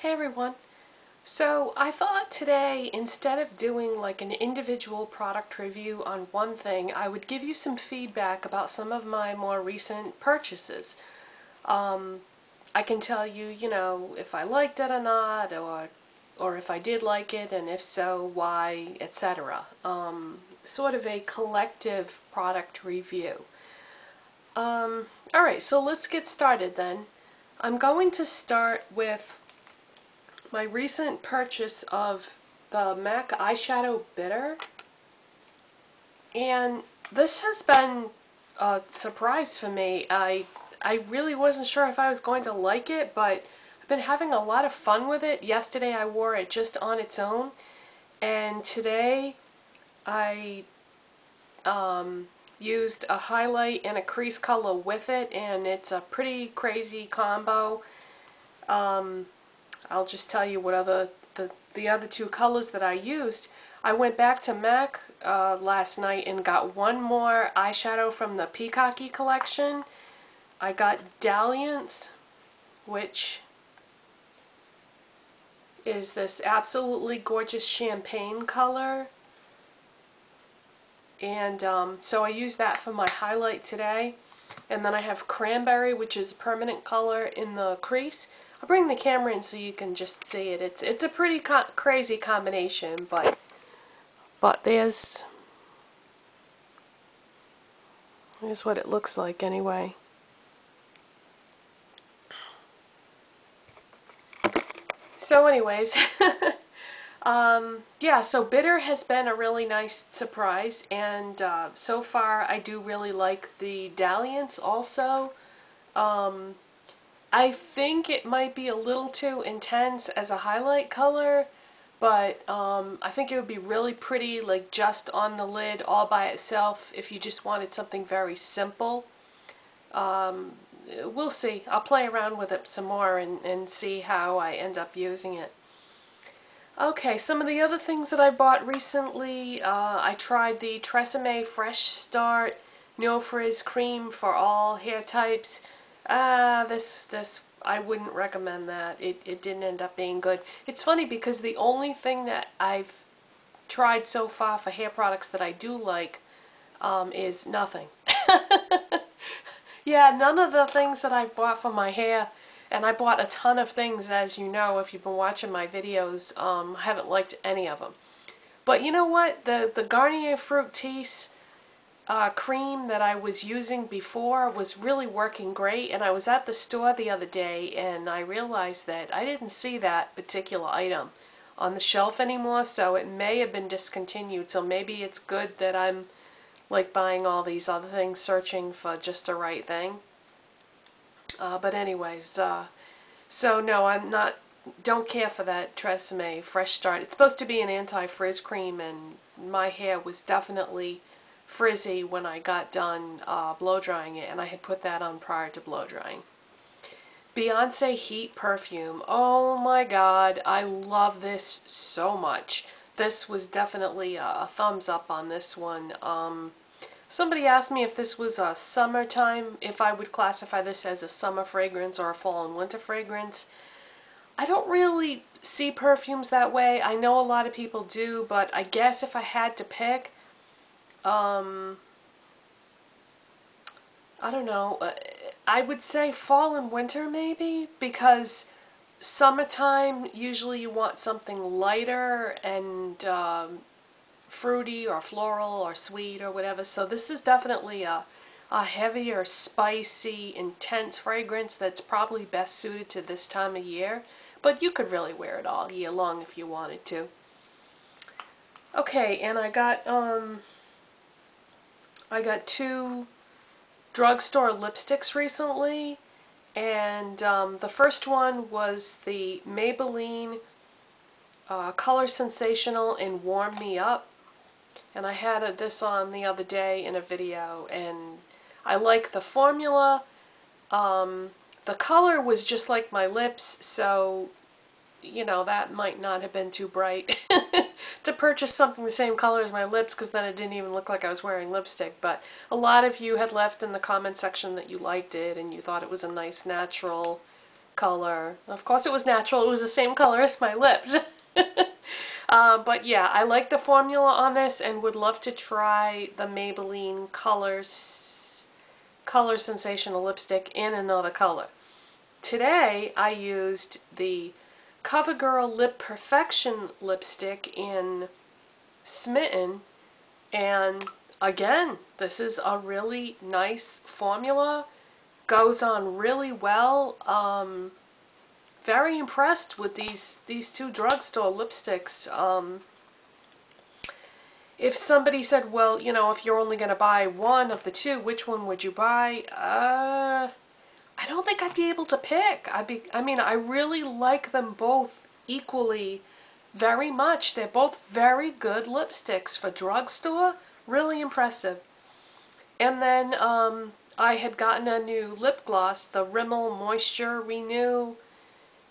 Hey everyone. So I thought today, instead of doing like an individual product review on one thing, I would give you some feedback about some of my more recent purchases. I can tell you, if I liked it or not, or if I did like it, and if so, why, etc. Sort of a collective product review. Alright, so let's get started then. I'm going to start with my recent purchase of the MAC Eyeshadow Bitter, and this has been a surprise for me. I really wasn't sure if I was going to like it, but I've been having a lot of fun with it. Yesterday I wore it just on its own, and today I used a highlight and a crease color with it, and it's a pretty crazy combo. I'll just tell you what the other two colors that I used. I went back to MAC last night and got one more eyeshadow from the Peacocky collection. I got Dalliance, which is this absolutely gorgeous champagne color. And so I used that for my highlight today. And then I have Cranberry, which is permanent color in the crease. I'll bring the camera in so you can just see it. It's a pretty crazy combination, but there's what it looks like anyway. So anyways, yeah, so Bitter has been a really nice surprise, and so far I do really like the Dalliance also. I think it might be a little too intense as a highlight color, but I think it would be really pretty like just on the lid all by itself if you just wanted something very simple. We'll see. I'll play around with it some more and see how I end up using it. Okay, some of the other things that I bought recently, I tried the Tresemme Fresh Start No Frizz Cream for all hair types. This I wouldn't recommend that. It didn't end up being good. It's funny because the only thing that I've tried so far for hair products that I do like is nothing. Yeah, none of the things that I've bought for my hair, and I bought a ton of things, as you know, if you've been watching my videos, I haven't liked any of them. But you know what? The Garnier Fructis cream that I was using before was really working great, and I was at the store the other day and I realized that I didn't see that particular item on the shelf anymore, so it may have been discontinued. So maybe it's good that I'm like buying all these other things, searching for just the right thing. But anyways, so no, don't care for that Tresemme Fresh Start. It's supposed to be an anti-frizz cream, and my hair was definitely frizzy when I got done blow drying it, and I had put that on prior to blow drying. Beyonce Heat Perfume. Oh my god, I love this so much. This was definitely a thumbs up on this one. Somebody asked me if this was a summertime, if I would classify this as a summer fragrance or a fall and winter fragrance. I don't really see perfumes that way. I know a lot of people do, but I guess if I had to pick, I don't know, I would say fall and winter maybe, because summertime usually you want something lighter and fruity or floral or sweet or whatever, so this is definitely a heavier, spicy, intense fragrance that's probably best suited to this time of year, but you could really wear it all year long if you wanted to. Okay, and I got two drugstore lipsticks recently, and the first one was the Maybelline Color Sensational in Warm Me Up, and I had this on the other day in a video, and I like the formula. The color was just like my lips, so that might not have been too bright to purchase something the same color as my lips, because then it didn't even look like I was wearing lipstick. But a lot of you had left in the comment section that you liked it and you thought it was a nice natural color. Of course it was natural. It was the same color as my lips. But yeah, I like the formula on this and would love to try the Maybelline Color Sensational lipstick in another color. Today I used the CoverGirl Lip Perfection lipstick in Smitten, and again, this is a really nice formula. Goes on really well. Very impressed with these two drugstore lipsticks. If somebody said, well, you know, if you're only going to buy one of the two, which one would you buy? I don't think I'd be able to pick. I mean, I really like them both equally very much. They're both very good lipsticks for drugstore. Really impressive. And then I had gotten a new lip gloss, the Rimmel Moisture Renew,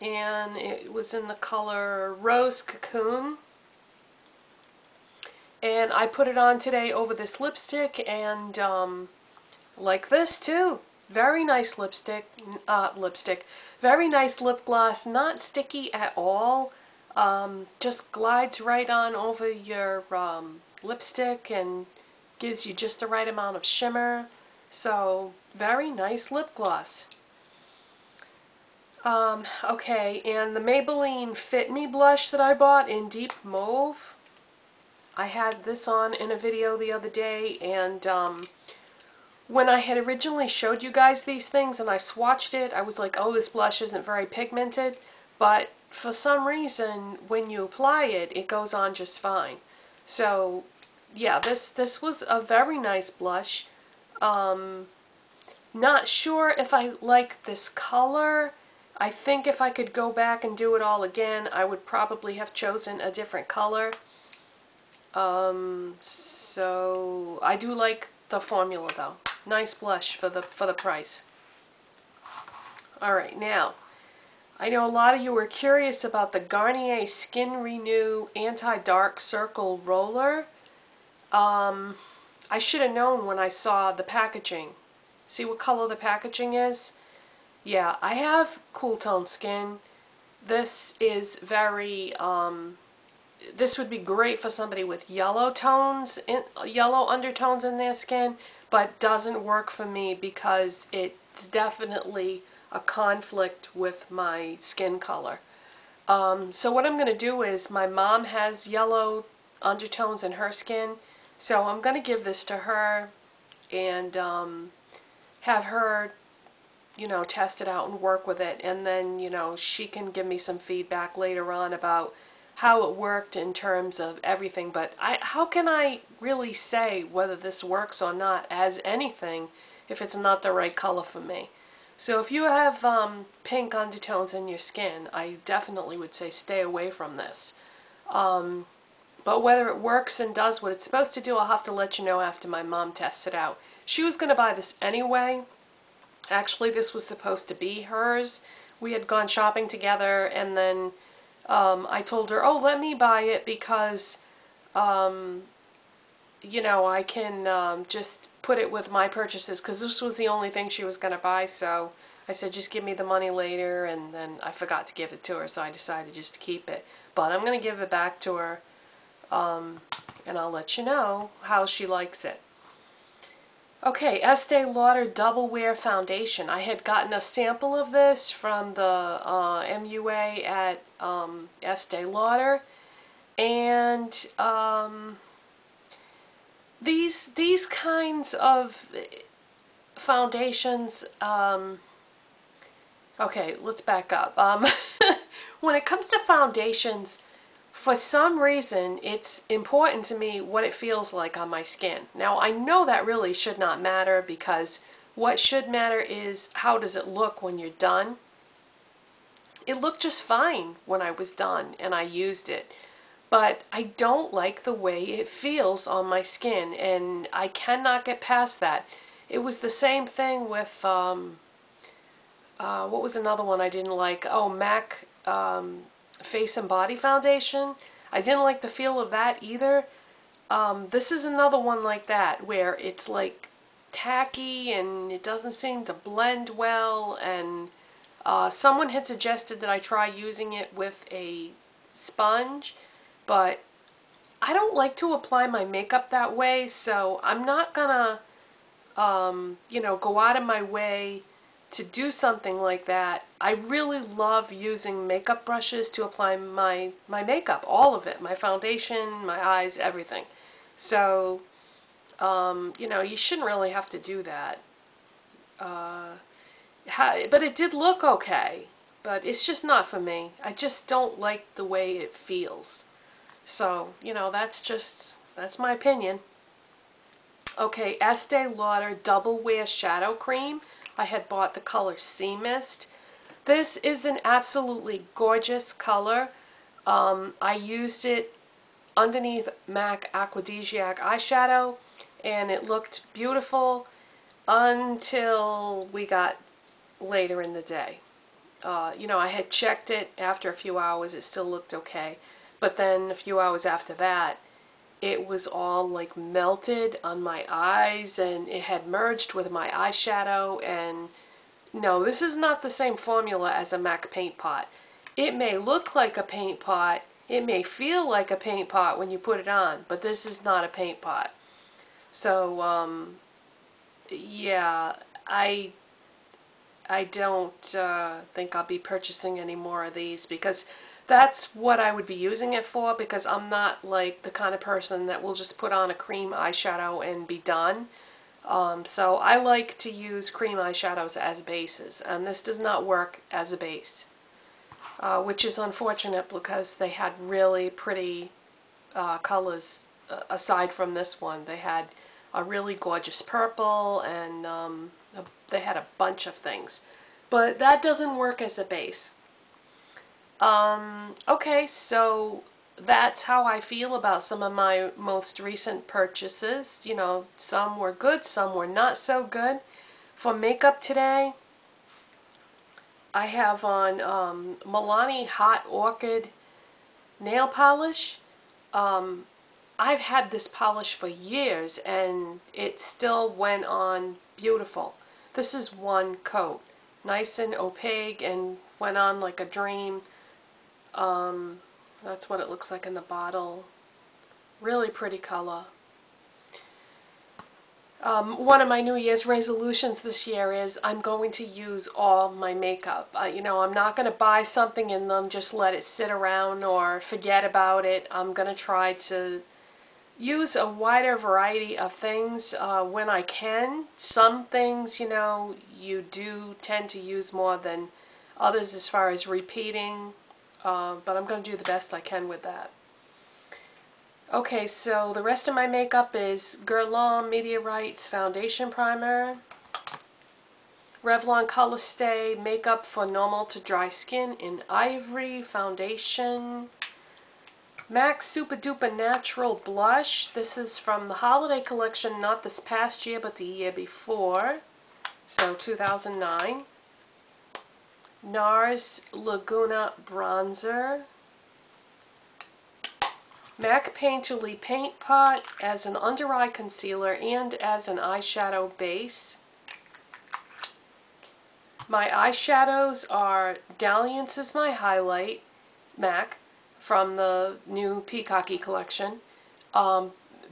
and it was in the color Rose Cocoon. And I put it on today over this lipstick, and like this too. Very nice lipstick, very nice lip gloss, not sticky at all. Just glides right on over your lipstick and gives you just the right amount of shimmer. So, very nice lip gloss. Okay, and the Maybelline Fit Me blush that I bought in Deep Mauve. I had this on in a video the other day, and when I had originally showed you guys these things and I swatched it, I was like, oh, this blush isn't very pigmented, but for some reason, when you apply it, it goes on just fine. So, yeah, this was a very nice blush. Not sure if I like this color. I think if I could go back and do it all again, I would probably have chosen a different color. So I do like the formula though. Nice blush for the price. Alright, now, I know a lot of you were curious about the Garnier Skin Renew Anti-Dark Circle Roller. I should have known when I saw the packaging. See what color the packaging is? Yeah, I have cool tone skin. This is very, this would be great for somebody with yellow undertones in their skin, but doesn't work for me because it's definitely a conflict with my skin color. So what I'm going to do is, my mom has yellow undertones in her skin, so I'm going to give this to her and have her, you know, test it out and work with it, and then, you know, she can give me some feedback later on about how it worked in terms of everything. But how can I really say whether this works or not as anything if it's not the right color for me? So if you have pink undertones in your skin, I definitely would say stay away from this. But whether it works and does what it's supposed to do, I'll have to let you know after my mom tests it out. She was going to buy this anyway. Actually, this was supposed to be hers. We had gone shopping together, and then I told her, oh, let me buy it because, you know, I can just put it with my purchases, because this was the only thing she was going to buy. So I said, just give me the money later, and then I forgot to give it to her, so I decided just to keep it. But I'm going to give it back to her, and I'll let you know how she likes it. Okay, Estee Lauder Double Wear Foundation. I had gotten a sample of this from the MUA at Estee Lauder, and these kinds of foundations, okay, let's back up. When it comes to foundations, for some reason, it's important to me what it feels like on my skin. Now, I know that really should not matter, because what should matter is how does it look when you're done. It looked just fine when I was done and I used it, but I don't like the way it feels on my skin, and I cannot get past that. It was the same thing with, what was another one I didn't like? Oh, MAC Face and Body Foundation. I didn't like the feel of that either. This is another one like that, where it's like tacky and it doesn't seem to blend well, and Someone had suggested that I try using it with a sponge, but I don't like to apply my makeup that way, so I'm not gonna, you know, go out of my way to do something like that. I really love using makeup brushes to apply my makeup, all of it, my foundation, my eyes, everything. So, you know, you shouldn't really have to do that. But it did look okay, but it's just not for me. I just don't like the way it feels. So, you know, that's my opinion. Okay, Estee Lauder Double Wear Shadow Cream. I had bought the color Sea Mist. This is an absolutely gorgeous color. I used it underneath MAC Aquadesiac eyeshadow, and it looked beautiful until we got later in the day. You know, I had checked it after a few hours, it still looked okay. But then a few hours after that, it was all like melted on my eyes and it had merged with my eyeshadow. And no, this is not the same formula as a MAC paint pot. It may look like a paint pot, it may feel like a paint pot when you put it on, but this is not a paint pot. So, yeah, I don't think I'll be purchasing any more of these because that's what I would be using it for, because I'm not like the kind of person that will just put on a cream eyeshadow and be done. So I like to use cream eyeshadows as bases, and this does not work as a base, which is unfortunate because they had really pretty colors aside from this one. They had a really gorgeous purple and they had a bunch of things. But that doesn't work as a base. Okay, so that's how I feel about some of my most recent purchases. You know, some were good, some were not so good. For makeup today, I have on Milani Hot Orchid nail polish. I've had this polish for years and it still went on beautiful. This is one coat, nice and opaque and went on like a dream. That's what it looks like in the bottle. Really pretty color. One of my New Year's resolutions this year is I'm going to use all my makeup. You know, I'm not going to buy something and then just let it sit around or forget about it. I'm going to try to use a wider variety of things when I can. Some things, you know, you do tend to use more than others as far as repeating, but I'm going to do the best I can with that. Okay, so the rest of my makeup is Guerlain Meteorites Foundation Primer, Revlon Color Stay Makeup for Normal to Dry Skin in Ivory Foundation, MAC Super Duper Natural Blush. This is from the holiday collection, not this past year, but the year before, so 2009. NARS Laguna Bronzer. MAC Painterly Paint Pot as an under-eye concealer and as an eyeshadow base. My eyeshadows are Dalliance is my highlight, MAC, from the new Peacocky collection.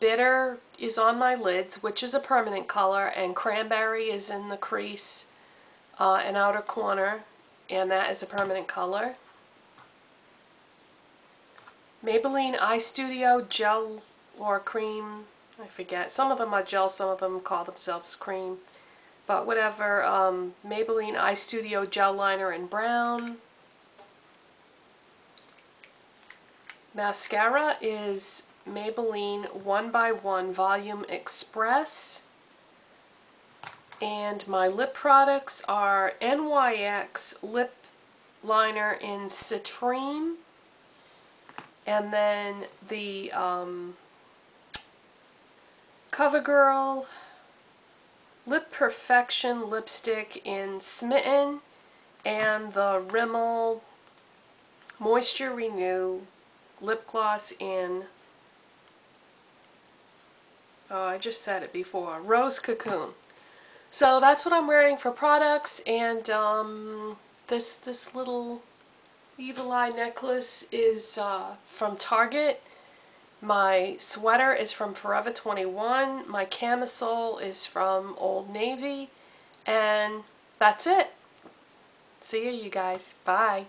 Bitter is on my lids, which is a permanent color, and Cranberry is in the crease and outer corner, and that is a permanent color. Maybelline Eye Studio Gel or Cream, I forget. Some of them are gel, some of them call themselves cream. But whatever, Maybelline Eye Studio Gel Liner in brown. Mascara is Maybelline 1x1 Volume Express. And my lip products are NYX Lip Liner in Citrine. And then the CoverGirl Lip Perfection lipstick in Smitten, and the Rimmel Moisture Renew lip gloss in, I just said it before, Rose Cocoon. So that's what I'm wearing for products, and This little evil eye necklace is from Target. My sweater is from Forever 21. My camisole is from Old Navy. And that's it. See you guys. Bye.